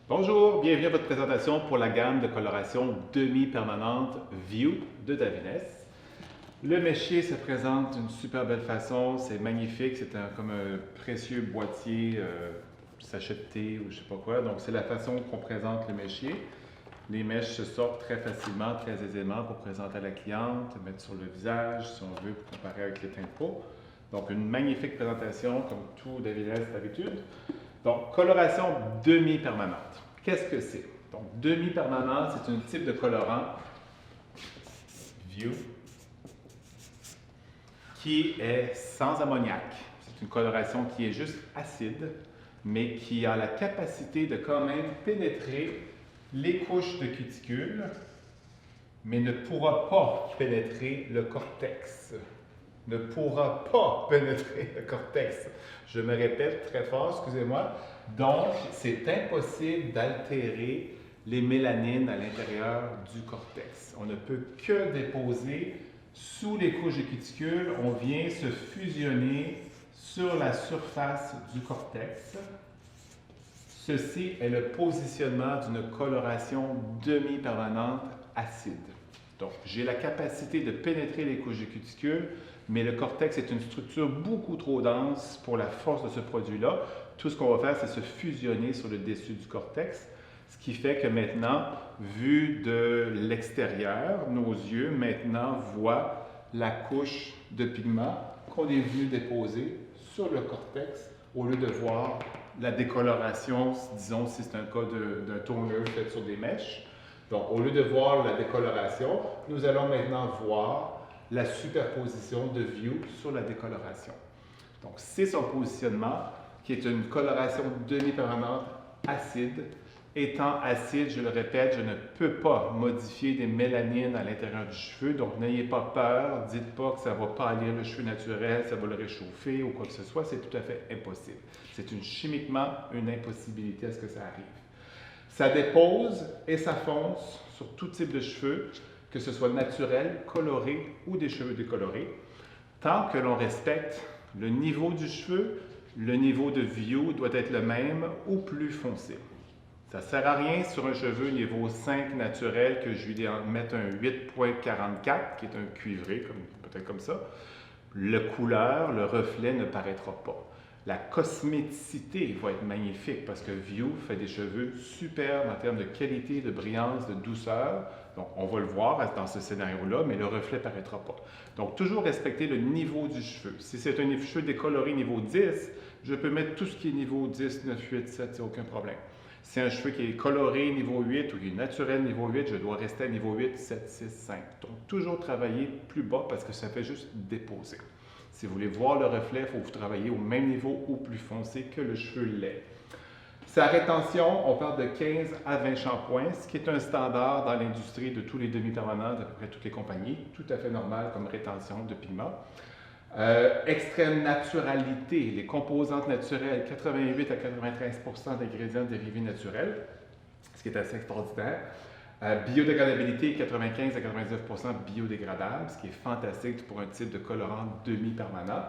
Bonjour, bienvenue à votre présentation pour la gamme de coloration demi-permanente View de Davines. Le méchier se présente d'une super belle façon, c'est magnifique, c'est comme un précieux boîtier sachet de thé ou je sais pas quoi. Donc c'est la façon qu'on présente le méchier. Les mèches se sortent très facilement, très aisément pour présenter à la cliente, mettre sur le visage si on veut pour comparer avec les teints de peau. Donc une magnifique présentation comme tout Davines d'habitude. Donc, coloration demi-permanente. Qu'est-ce que c'est? Donc, demi-permanente, c'est un type de colorant View qui est sans ammoniac. C'est une coloration qui est juste acide, mais qui a la capacité de quand même pénétrer les couches de cuticule, mais ne pourra pas pénétrer le cortex. Ne pourra pas pénétrer le cortex. Je me répète très fort, excusez-moi. Donc, c'est impossible d'altérer les mélanines à l'intérieur du cortex. On ne peut que déposer sous les couches de cuticule. On vient se fusionner sur la surface du cortex. Ceci est le positionnement d'une coloration demi-permanente acide. Donc, j'ai la capacité de pénétrer les couches de cuticule, mais le cortex est une structure beaucoup trop dense pour la force de ce produit-là. Tout ce qu'on va faire, c'est se fusionner sur le dessus du cortex, ce qui fait que maintenant, vu de l'extérieur, nos yeux maintenant voient la couche de pigment qu'on est venu déposer sur le cortex au lieu de voir la décoloration, disons si c'est un cas d'un toner fait sur des mèches. Donc, au lieu de voir la décoloration, nous allons maintenant voir la superposition de View sur la décoloration. Donc, c'est son positionnement qui est une coloration demi-permanente acide. Étant acide, je le répète, je ne peux pas modifier des mélanines à l'intérieur du cheveu, donc n'ayez pas peur, dites pas que ça va pâlir le cheveu naturel, ça va le réchauffer ou quoi que ce soit, c'est tout à fait impossible. C'est chimiquement une impossibilité à ce que ça arrive. Ça dépose et ça fonce sur tout type de cheveux, que ce soit naturel, coloré ou des cheveux décolorés, tant que l'on respecte le niveau du cheveu, le niveau de View doit être le même ou plus foncé. Ça ne sert à rien sur un cheveu niveau 5 naturel que je lui mette un 8.44, qui est un cuivré, peut-être comme ça. Le couleur, le reflet ne paraîtra pas. La cosméticité va être magnifique parce que View fait des cheveux superbes en termes de qualité, de brillance, de douceur. Donc, on va le voir dans ce scénario-là, mais le reflet ne paraîtra pas. Donc, toujours respecter le niveau du cheveu. Si c'est un cheveu décoloré niveau 10, je peux mettre tout ce qui est niveau 10, 9, 8, 7, il n'y a aucun problème. Si un cheveu qui est coloré niveau 8 ou qui est naturel niveau 8, je dois rester à niveau 8, 7, 6, 5. Donc, toujours travailler plus bas parce que ça fait juste déposer. Si vous voulez voir le reflet, il faut vous travailler au même niveau ou plus foncé que le cheveu l'est. Sa rétention, on parle de 15 à 20 shampoings, ce qui est un standard dans l'industrie de tous les demi-permanents d'à peu près toutes les compagnies, tout à fait normal comme rétention de pigment. Extrême naturalité, les composantes naturelles, 88 à 93 d'ingrédients dérivés naturels, ce qui est assez extraordinaire. Biodégradabilité, 95 à 99 biodégradable, ce qui est fantastique pour un type de colorant demi-permanent.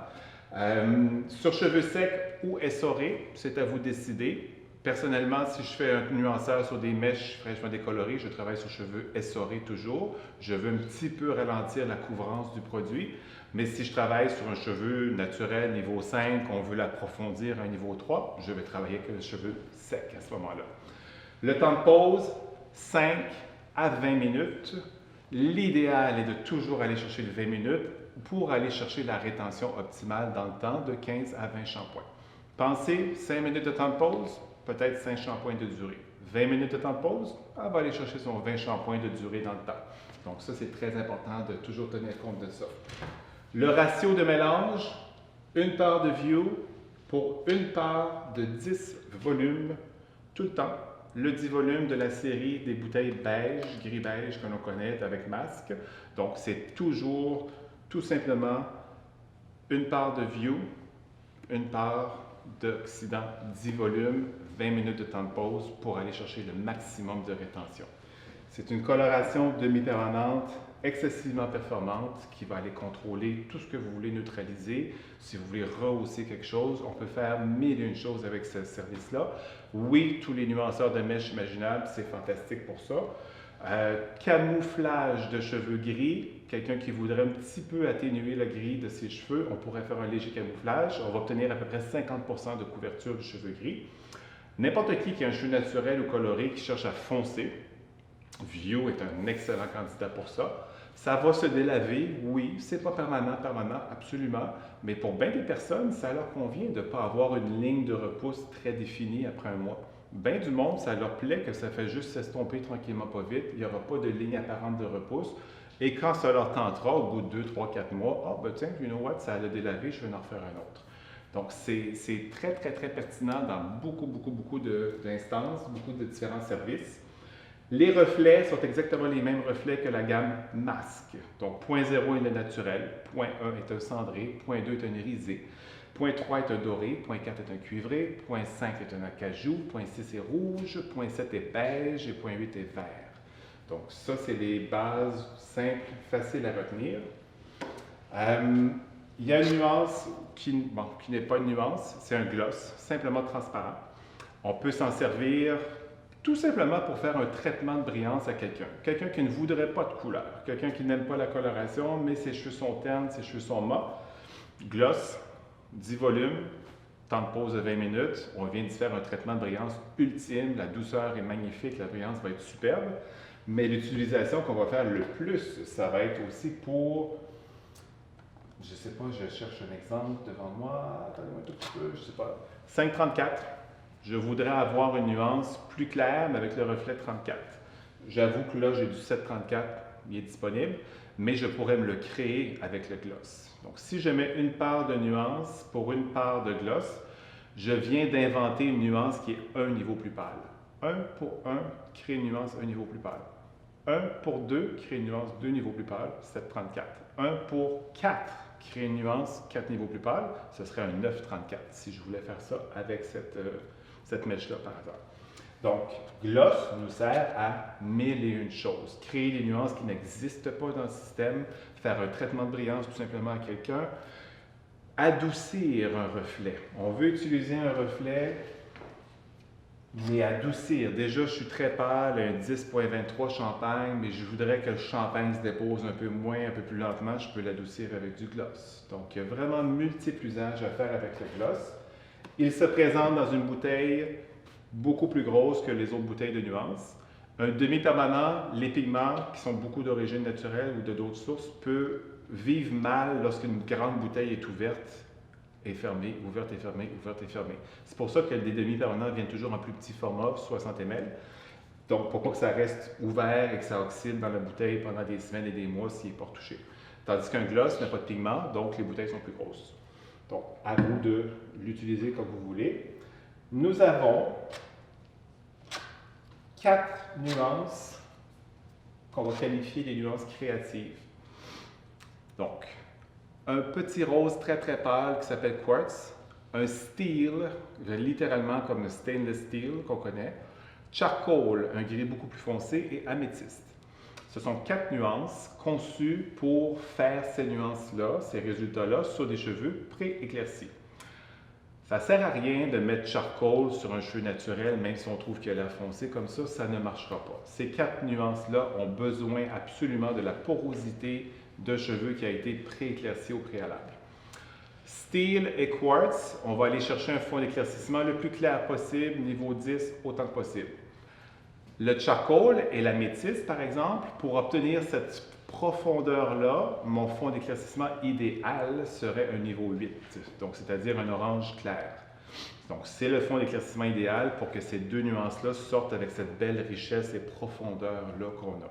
Sur cheveux secs ou essorés, c'est à vous de décider. Personnellement, si je fais un nuanceur sur des mèches fraîchement décolorées, je travaille sur cheveux essorés toujours. Je veux un petit peu ralentir la couvrance du produit. Mais si je travaille sur un cheveu naturel niveau 5, on veut l'approfondir à un niveau 3, je vais travailler avec le cheveu sec à ce moment-là. Le temps de pause, 5 à 20 minutes. L'idéal est de toujours aller chercher le 20 minutes pour aller chercher la rétention optimale dans le temps de 15 à 20 shampoings. Pensez 5 minutes de temps de pause, peut-être 5 shampoings de durée. 20 minutes de temps de pause, elle va aller chercher son 20 shampoings de durée dans le temps. Donc ça, c'est très important de toujours tenir compte de ça. Le ratio de mélange, une part de View pour une part de 10 volumes tout le temps. Le 10 volumes de la série des bouteilles beige, gris-beige que l'on connaît avec masque. Donc, c'est toujours, tout simplement, une part de View, une part d'oxydant, 10 volumes, 20 minutes de temps de pause pour aller chercher le maximum de rétention. C'est une coloration demi-permanente excessivement performante qui va aller contrôler tout ce que vous voulez neutraliser. Si vous voulez rehausser quelque chose, on peut faire mille et une choses avec ce service-là. Oui, tous les nuanceurs de mèches imaginables, c'est fantastique pour ça. Camouflage de cheveux gris, quelqu'un qui voudrait un petit peu atténuer le gris de ses cheveux, on pourrait faire un léger camouflage. On va obtenir à peu près 50% de couverture du cheveu gris. N'importe qui a un cheveu naturel ou coloré qui cherche à foncer, View est un excellent candidat pour ça. Ça va se délaver, oui, c'est pas permanent, absolument, mais pour bien des personnes, ça leur convient de ne pas avoir une ligne de repousse très définie après un mois. Bien du monde, ça leur plaît que ça fait juste s'estomper tranquillement pas vite, il n'y aura pas de ligne apparente de repousse, et quand ça leur tentera, au bout de 2, 3, 4 mois, ah ben tiens, you know what, ça a délavé, je vais en refaire un autre. Donc, c'est très, très, très pertinent dans beaucoup d'instances, beaucoup de différents services. Les reflets sont exactement les mêmes reflets que la gamme masque. Donc, point 0 est le naturel, point 1 est un cendré, point 2 est un irisé, point 3 est un doré, point 4 est un cuivré, point 5 est un acajou, point 6 est rouge, point 7 est beige et point 8 est vert. Donc, ça, c'est les bases simples, faciles à retenir. Il y a une nuance qui n'est pas une nuance, c'est un gloss, simplement transparent. On peut s'en servir tout simplement pour faire un traitement de brillance à quelqu'un. Quelqu'un qui ne voudrait pas de couleur, quelqu'un qui n'aime pas la coloration, mais ses cheveux sont ternes, ses cheveux sont mat. Gloss, 10 volumes, temps de pause de 20 minutes. On vient d'y faire un traitement de brillance ultime. La douceur est magnifique, la brillance va être superbe. Mais l'utilisation qu'on va faire le plus, ça va être aussi pour... Je ne sais pas, je cherche un exemple devant moi. Attendez-moi un tout petit peu, je ne sais pas. 534. Je voudrais avoir une nuance plus claire, mais avec le reflet 34. J'avoue que là, j'ai du 734, il est disponible, mais je pourrais me le créer avec le gloss. Donc, si je mets une part de nuance pour une part de gloss, je viens d'inventer une nuance qui est un niveau plus pâle. 1 pour 1, crée une nuance un niveau plus pâle. 1 pour 2, crée une nuance 2 niveaux plus pâle, 734. 1 pour 4, crée une nuance 4 niveaux plus pâle, ce serait un 934 si je voulais faire ça avec cette mèche-là par hasard. Donc, gloss nous sert à mille et une choses. Créer des nuances qui n'existent pas dans le système, faire un traitement de brillance tout simplement à quelqu'un, adoucir un reflet. On veut utiliser un reflet, mais adoucir. Déjà, je suis très pâle, un 10.23 champagne, mais je voudrais que le champagne se dépose un peu moins, un peu plus lentement. Je peux l'adoucir avec du gloss. Donc, il y a vraiment multiples usages à faire avec le gloss. Il se présente dans une bouteille beaucoup plus grosse que les autres bouteilles de nuances. Un demi-permanent, les pigments qui sont beaucoup d'origine naturelle ou de d'autres sources peuvent vivre mal lorsqu'une grande bouteille est ouverte et fermée, ouverte et fermée, ouverte et fermée. C'est pour ça que les demi-permanents viennent toujours en plus petit format, 60 ml. Donc, pour pas que ça reste ouvert et que ça oxyde dans la bouteille pendant des semaines et des mois s'il n'est pas retouché. Tandis qu'un gloss n'a pas de pigment, donc les bouteilles sont plus grosses. Donc, à vous de l'utiliser comme vous voulez. Nous avons 4 nuances qu'on va qualifier des nuances créatives. Donc, un petit rose très très pâle qui s'appelle Quartz, un steel, littéralement comme le stainless steel qu'on connaît, charcoal, un gris beaucoup plus foncé, et améthyste. Ce sont 4 nuances conçues pour faire ces nuances-là, ces résultats-là, sur des cheveux pré-éclaircis. Ça ne sert à rien de mettre charcoal sur un cheveu naturel, même si on trouve qu'il a l'air foncé comme ça ne marchera pas. Ces 4 nuances-là ont besoin absolument de la porosité de cheveux qui a été pré-éclairci au préalable. Steel et quartz, on va aller chercher un fond d'éclaircissement le plus clair possible, niveau 10, autant que possible. Le charcoal et l'améthyste, par exemple, pour obtenir cette profondeur-là, mon fond d'éclaircissement idéal serait un niveau 8, donc c'est-à-dire un orange clair. Donc, c'est le fond d'éclaircissement idéal pour que ces deux nuances-là sortent avec cette belle richesse et profondeur-là qu'on a.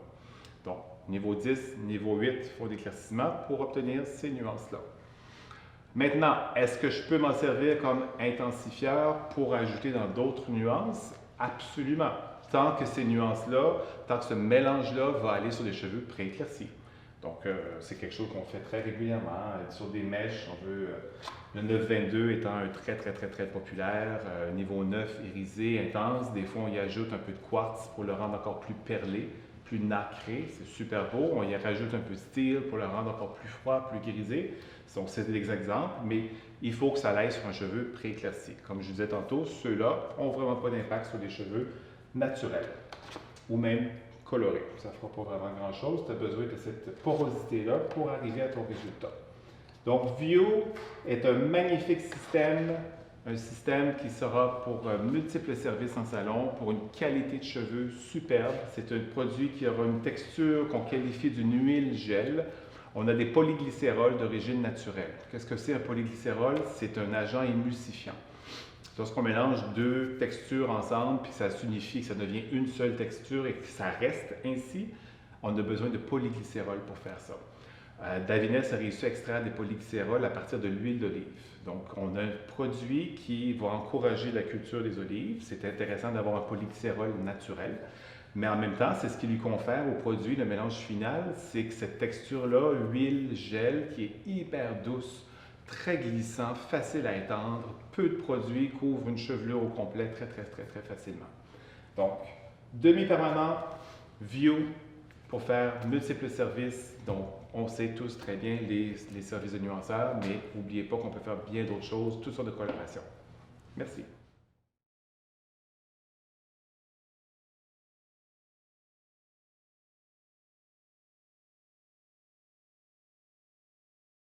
Donc, niveau 10, niveau 8, fond d'éclaircissement pour obtenir ces nuances-là. Maintenant, est-ce que je peux m'en servir comme intensifieur pour ajouter dans d'autres nuances? Absolument. Tant que ces nuances-là, tant que ce mélange-là va aller sur des cheveux pré-éclaircis. Donc, c'est quelque chose qu'on fait très régulièrement. Sur des mèches, on veut le 922 étant un très populaire. Niveau 9, irisé, intense. Des fois, on y ajoute un peu de quartz pour le rendre encore plus perlé. plus nacré, c'est super beau. On y rajoute un peu de style pour le rendre encore plus froid, plus grisé. Donc, c'est des exemples, mais il faut que ça aille sur un cheveu pré-éclairci. Comme je disais tantôt, ceux-là n'ont vraiment pas d'impact sur les cheveux naturels ou même colorés. Ça ne fera pas vraiment grand-chose. Tu as besoin de cette porosité-là pour arriver à ton résultat. Donc, View est un magnifique système, un système qui sera pour multiples services en salon, pour une qualité de cheveux superbe. C'est un produit qui aura une texture qu'on qualifie d'une huile gel. On a des polyglycérols d'origine naturelle. Qu'est-ce que c'est un polyglycérol? C'est un agent émulsifiant. Lorsqu'on mélange deux textures ensemble, puis ça s'unifie, que ça devient une seule texture et que ça reste ainsi, on a besoin de polyglycérol pour faire ça. Davines a réussi à extraire des polyglycérols à partir de l'huile d'olive. Donc, on a un produit qui va encourager la culture des olives. C'est intéressant d'avoir un polyglycérol naturel. Mais en même temps, c'est ce qui lui confère au produit, le mélange final, c'est que cette texture-là, huile, gel, qui est hyper douce, très glissant, facile à étendre, peu de produits, couvre une chevelure au complet très facilement. Donc, demi-permanent, View, pour faire multiples services. Donc, on sait tous très bien les services de nuanceurs, mais n'oubliez pas qu'on peut faire bien d'autres choses, toutes sortes de colorations. Merci.